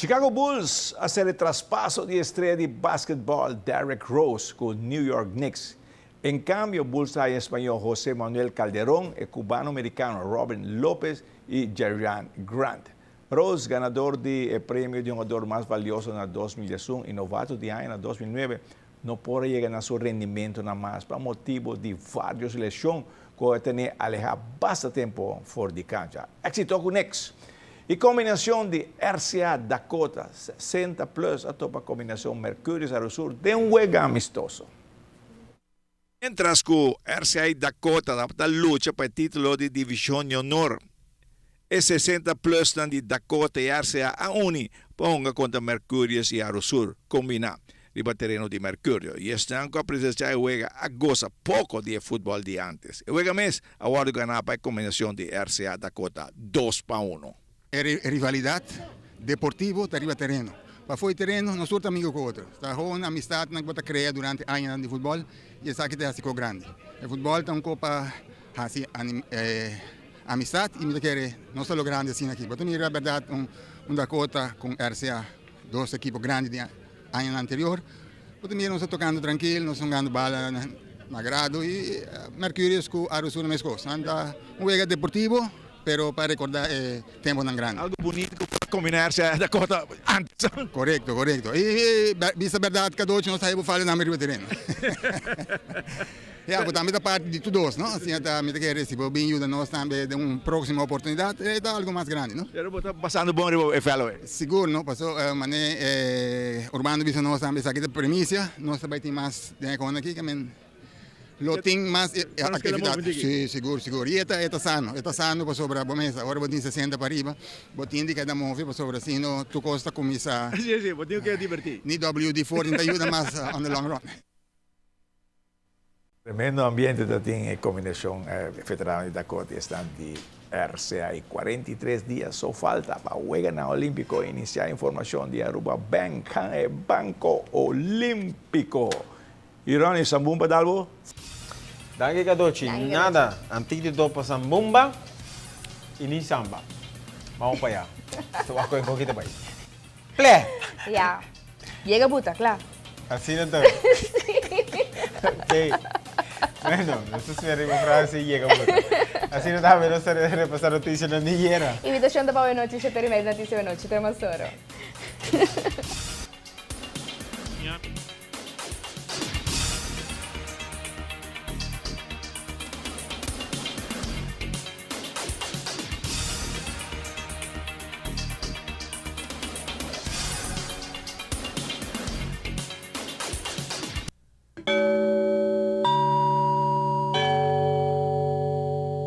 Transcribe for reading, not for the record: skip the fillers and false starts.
Chicago Bulls hacer el traspaso de estrella de básquetbol Derrick Rose con New York Knicks. En cambio, Bulls hay español José Manuel Calderón, el cubano-americano Robin López y Jerrian Grant. Rose, ganador del premio de jugador más valioso en el 2001 y novato de año en el 2009, no puede llegar a su rendimiento nada más por motivo de varias lesiones que tiene alejado bastante tiempo fuera de cancha. Éxito con Knicks. Y combinación de RCA Dakota 60 plus a topa combinación Mercurio Sur de un juego amistoso. Mientras que RCA Dakota da lucha para el título de División de Honor. El 60 plus de Dakota y RCA Awenochi ponga contra Mercurio y Arusur combina el terreno de Mercurio. Y están con presencia de juega a goza poco de fútbol de antes. El juega mes ahora ganar para la combinación de RCA Dakota 2-1. Rivalidade deportivo arriba terreno. Para foi terreno, nós somos amigos com o outro. Está uma amistade que nós criamos durante anos de futebol e essa aqui está ficou grande. O futebol está copa assim amistade e me quer não só grande assim aqui. Mas na verdade Dakota com RCA, dois equipos grandes de ano anterior. Mas também nós estamos tocando tranquilo, nós estamos jogando bola na grado e Mercúrio com Arusur mesmo coisa. Anda jogo deportivo. Pero para recordar tiempo tan grande. Algo bonito para combinarse a Dakota antes. Correcto, correcto. Y vista verdad que todos no sabemos falar na meio terreno. Ja, mas também da parte de todos, não? Assim, também quer receber bem ajuda nós também de uma próxima oportunidade, é algo mais grande, não? Já está passando bom o fellow. Seguro, não? Passou, mané urbano visto nós também aqui da premissa, nós também tem mais de aqui que lo tem mais atividade. Sim, seguro. E está sano para sobre a bomesa. Agora botin 60 para arriba, botin de cada move para sobre assim, no tu costa começa. Sim, botin que divertir. Ni WD-40 ajuda mais on the long run. Tremendo ambiente también en combinación veterano de Dakota están de RCA y 43 días so falta para jugar en el Olímpico iniciar información de Aruba Banco Olímpico. Ironi, Sambumba Dalbo? Daqui a doce, nada. Antes de para Sambumba e nem samba. Vamos para allá. Estou a coisa aqui também. Plé! Ya. Llega puta, claro. Así no todo. Sí. Bueno, eso es mi frase y llega puta. Así no está menos de repasar noticias no ni era. Invitación de Pau Noticia, termina Noticia Awenochi, tenemos oro.